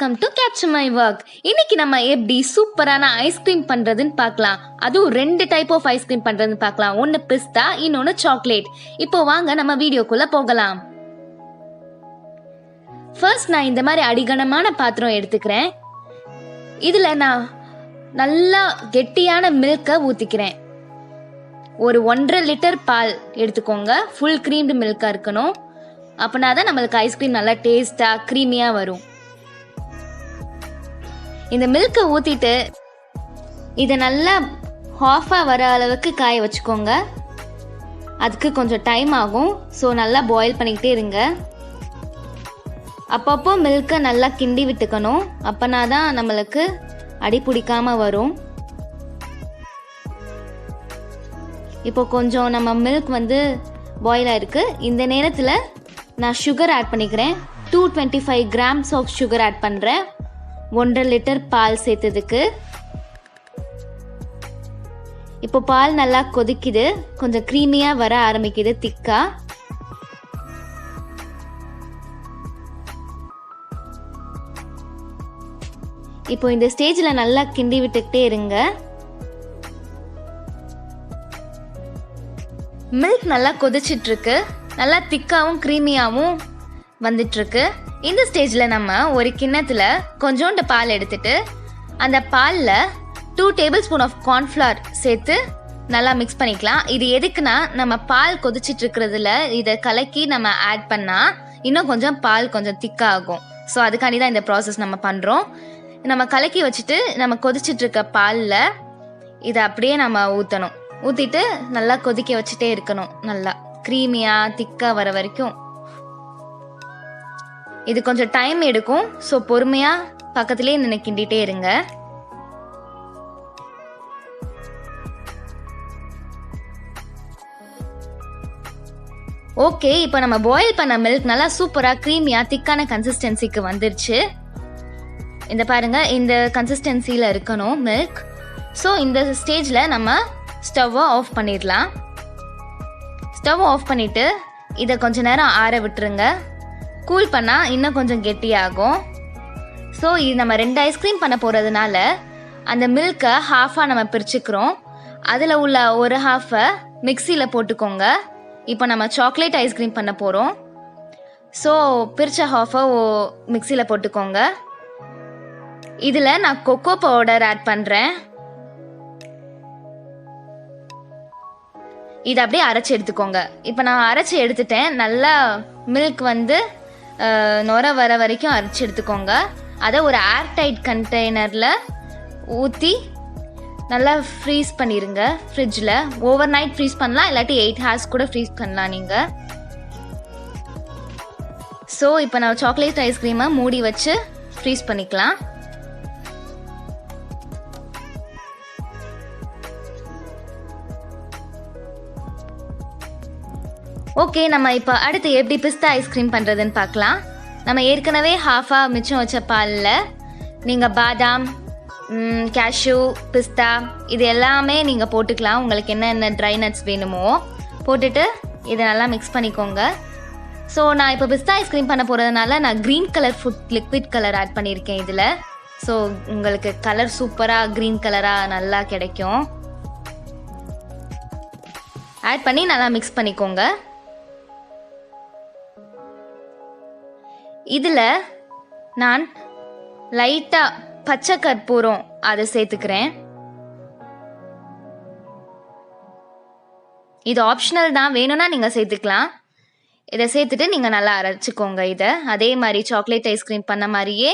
Welcome to capture my work. இன்னைக்கு நம்ம எப்படி சூப்பரான ஐஸ்கிரீம் பண்றதுன்னு பார்க்கலாம். அதுவும் 2 டைப் ஆஃப் ஐஸ்கிரீம் பண்றதுன்னு பார்க்கலாம். ஒன்னு பிஸ்தா, இன்னொன்னு சாக்லேட். இப்போ வாங்க நம்ம வீடியோக்குள்ள போகலாம். ஃபர்ஸ்ட் நான் இந்த மாதிரி அடிகனமான பாத்திரம் எடுத்துக்கிறேன். இதுல நான் நல்லா கெட்டியான மில்கை ஊத்திக்கிறேன். ஒரு 1.5 லிட்டர் பால் எடுத்துக்கோங்க. ஃபுல் க்ரீம்டு மில்கா இருக்கணும். அப்படின்னா தான் நம்மளுக்கு ஐஸ்கிரீம் நல்லா டேஸ்டா க்ரீமியா வரும். இந்த மில்கை ஊத்திட்டு இதை நல்லா ஹாஃபா வர அளவுக்கு காய வச்சுக்கோங்க. அதுக்கு கொஞ்சம் டைம் ஆகும். ஸோ நல்லா பாயில் பண்ணிக்கிட்டே இருங்க. அப்பப்போ மில்கை நல்லா கிண்டி விட்டுக்கணும். அப்பனா தான் நம்மளுக்கு அடி பிடிக்காம வரும். இப்போ கொஞ்சம் நம்ம மில்க் வந்து பாயில் ஆயிருக்கு. இந்த நேரத்தில் நான் சுகர் ஆட் பண்ணிக்கிறேன். 225 கிராம்ஸ் ஆஃப் சுகர் ஆட் பண்ணுறேன். 1.5 லிட்டர் பால் சேர்த்ததுக்கு. இப்போ பால் நல்லா கொதிக்குது. கொஞ்சம் க்ரீமியாக வர ஆரம்பிக்குது, திக்கா. இப்போ இந்த ஸ்டேஜில் நல்லா கிண்டி விட்டுக்கிட்டே இருங்க. மில்க் நல்லா கொதிச்சிட்ருக்கு. நல்லா திக்காகவும் க்ரீமியாகவும் வந்துட்டுருக்கு. இந்த ஸ்டேஜில் நம்ம ஒரு கிண்ணத்தில் கொஞ்சோண்டு பால் எடுத்துட்டு அந்த பாலில் 2 டேபிள் ஸ்பூன் ஆஃப் கார்ன்ஃப்ளவர் சேர்த்து நல்லா மிக்ஸ் பண்ணிக்கலாம். இது எதுக்குன்னா, நம்ம பால் கொதிச்சிட்டு இருக்கிறதுல இதை கலக்கி நம்ம ஆட் பண்ணால் இன்னும் கொஞ்சம் பால் கொஞ்சம் திக்காகும். ஸோ அதுக்காண்டி தான் இந்த ப்ராசஸ் நம்ம பண்ணுறோம். நம்ம கலக்கி வச்சுட்டு நம்ம கொதிச்சிட்டு இருக்க பாலில் இதை அப்படியே நம்ம ஊற்றணும். ஊற்றிட்டு நல்லா கொதிக்க வச்சுட்டே இருக்கணும். நல்லா க்ரீமியாக திக்காக வர வரைக்கும். இது கொஞ்சம் டைம் எடுக்கும். ஸோ பொறுமையாக பக்கத்துலேயே நின்று கிண்டிகிட்டே இருங்க. ஓகே, இப்போ நம்ம பாயில் பண்ண மில்க் நல்லா சூப்பராக க்ரீமியாக திக்கான கன்சிஸ்டன்சிக்கு வந்துருச்சு. இந்த பாருங்க, இந்த கன்சிஸ்டன்சியில் இருக்கணும் மில்க். ஸோ இந்த ஸ்டேஜில் நம்ம ஸ்டவ்வை ஆஃப் பண்ணிடலாம். ஸ்டவ் ஆஃப் பண்ணிவிட்டு இதை கொஞ்சம் நேரம் ஆற விட்டுருங்க. கூல் பண்ணால் இன்னும் கொஞ்சம் கெட்டியாகும். ஸோ இது நம்ம 2 ஐஸ்கிரீம் பண்ண போகிறதுனால அந்த மில்கை ஹாஃபாக நம்ம பிரிச்சுக்கிறோம். அதில் உள்ள ஒரு ஹாஃபை மிக்சியில் போட்டுக்கோங்க. இப்போ நம்ம சாக்லேட் ஐஸ்கிரீம் பண்ண போகிறோம். ஸோ பிரித்த ஹாஃபை மிக்சியில் போட்டுக்கோங்க. இதில் நான் கொக்கோ பவுடர் ஆட் பண்ணுறேன். இதை அப்படியே அரைச்சி எடுத்துக்கோங்க. இப்போ நான் அரைச்சி எடுத்துட்டேன். நல்லா மில்க் வந்து நுர வர வரைக்கும் அரைச்சி எடுத்துக்கோங்க. அதை ஒரு ஏர்டைட் கண்டெய்னரில் ஊற்றி நல்லா ஃப்ரீஸ் பண்ணிடுங்க ஃப்ரிட்ஜில். ஓவர் நைட் ஃப்ரீஸ் பண்ணலாம், இல்லாட்டி 8 ஹார்ஸ் கூட ஃப்ரீஸ் பண்ணலாம் நீங்கள். ஸோ இப்போ நான் சாக்லேட் ஐஸ்கிரீமை மூடி வச்சு ஃப்ரீஸ் பண்ணிக்கலாம். ஓகே, நம்ம இப்போ அடுத்து எப்படி பிஸ்தா ஐஸ்கிரீம் பண்ணுறதுன்னு பார்க்கலாம். நம்ம ஏற்கனவே ஹாஃபாக மிச்சம் வச்ச பாலில் நீங்கள் பாதாம், கேஷ்யூ, பிஸ்தா இது எல்லாமே நீங்கள் போட்டுக்கலாம். உங்களுக்கு என்னென்ன ட்ரை நட்ஸ் வேணுமோ போட்டுட்டு இதை நல்லா மிக்ஸ் பண்ணிக்கோங்க. ஸோ நான் இப்போ பிஸ்தா ஐஸ்கிரீம் பண்ண போகிறதுனால நான் green colour food liquid colour add பண்ணியிருக்கேன் இதில். ஸோ உங்களுக்கு கலர் சூப்பராக க்ரீன் கலராக நல்லா கிடைக்கும். ஆட் பண்ணி நல்லா மிக்ஸ் பண்ணிக்கோங்க. இதில் நான் லைட்டாக பச்சை கற்பூரம் அதை சேர்த்துக்கிறேன். இது ஆப்ஷனல் தான், வேணும்னா நீங்கள் சேர்த்துக்கலாம். இதை சேர்த்துட்டு நீங்கள் நல்லா அரைச்சிக்கோங்க. இதை அதே மாதிரி சாக்லேட் ஐஸ்கிரீம் பண்ண மாதிரியே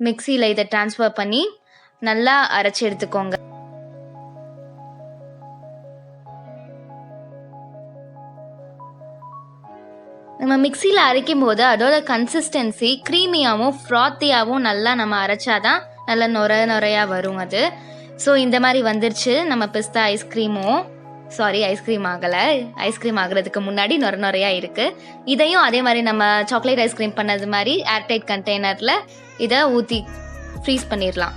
மிக்சியில் இதை ட்ரான்ஸ்ஃபர் பண்ணி நல்லா அரைச்சி எடுத்துக்கோங்க. நம்ம மிக்சியில் அரைக்கும் போது அதோட கன்சிஸ்டன்சி க்ரீமியாகவும் ஃப்ராத்தியாகவும் நல்லா நம்ம அரைச்சாதான் நல்லா நுரையாக வரும் அது. ஸோ இந்த மாதிரி வந்துருச்சு நம்ம பிஸ்தா ஐஸ்கிரீமும். சாரி, ஐஸ்கிரீம் ஆகலை. ஐஸ்கிரீம் ஆகிறதுக்கு முன்னாடி நுரையாக இருக்குது. இதையும் அதே மாதிரி நம்ம சாக்லேட் ஐஸ்கிரீம் பண்ணது மாதிரி ஏர்டைட் கண்டெய்னரில் இதை ஊற்றி ஃப்ரீஸ் பண்ணிடலாம்.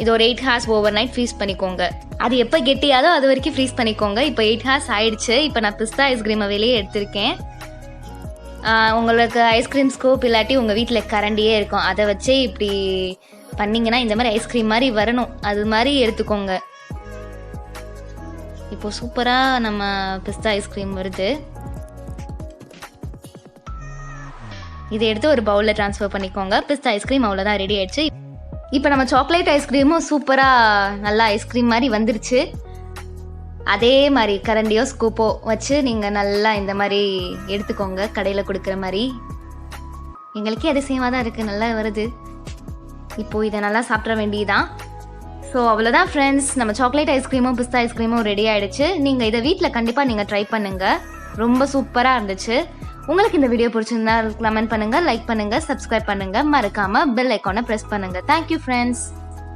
இது ஒரு 8 ஹார்ஸ் ஓவர் நைட் ஃப்ரீஸ் பண்ணிக்கோங்க. அது எப்போ கெட்டியாதோ அது வரைக்கும் ஃப்ரீஸ் பண்ணிக்கோங்க. இப்போ 8 ஹார்ஸ் ஆயிடுச்சு. இப்போ நான் பிஸ்தா ஐஸ்கிரீமை வெளியே எடுத்திருக்கேன். உங்களுக்கு ஐஸ்கிரீம் ஸ்கூப் இல்லாட்டி உங்கள் வீட்டில் கரண்டியே இருக்கும், அதை வச்சே இப்படி பண்ணிங்கன்னா இந்த மாதிரி ஐஸ்கிரீம் மாதிரி வரணும், அது மாதிரி எடுத்துக்கோங்க. இப்போ சூப்பராக நம்ம பிஸ்தா ஐஸ்கிரீம் வருது. இதை எடுத்து ஒரு பவுலில் ட்ரான்ஸ்ஃபர் பண்ணிக்கோங்க. பிஸ்தா ஐஸ்கிரீம் அவ்வளோதான், ரெடி ஆயிடுச்சு. இப்போ நம்ம சாக்லேட் ஐஸ்கிரீமும் சூப்பராக நல்லா ஐஸ்கிரீம் மாதிரி வந்துருச்சு. அதே மாதிரி கரண்டியோ ஸ்கூப்போ வச்சு நீங்கள் நல்லா இந்த மாதிரி எடுத்துக்கோங்க, கடையில் கொடுக்குற மாதிரி. எங்களுக்கே அதிசயமாக தான் இருக்குது, நல்லா வருது. இப்போது இதை நல்லா சாப்பிட வேண்டியதான். ஸோ அவ்வளோதான் ஃப்ரெண்ட்ஸ், நம்ம சாக்லேட் ஐஸ்கிரீமும் பிஸ்தா ஐஸ்கிரீமும் ரெடி ஆகிடுச்சு. நீங்கள் இதை வீட்டில் கண்டிப்பாக நீங்கள் ட்ரை பண்ணுங்கள், ரொம்ப சூப்பராக இருந்துச்சு. உங்களுக்கு இந்த வீடியோ பிடிச்சிருந்தா கமெண்ட் பண்ணுங்கள், லைக் பண்ணுங்கள், சப்ஸ்கிரைப் பண்ணுங்கள், மறக்காமல் பெல் ஐக்கானை ப்ரெஸ் பண்ணுங்கள். Thank you friends.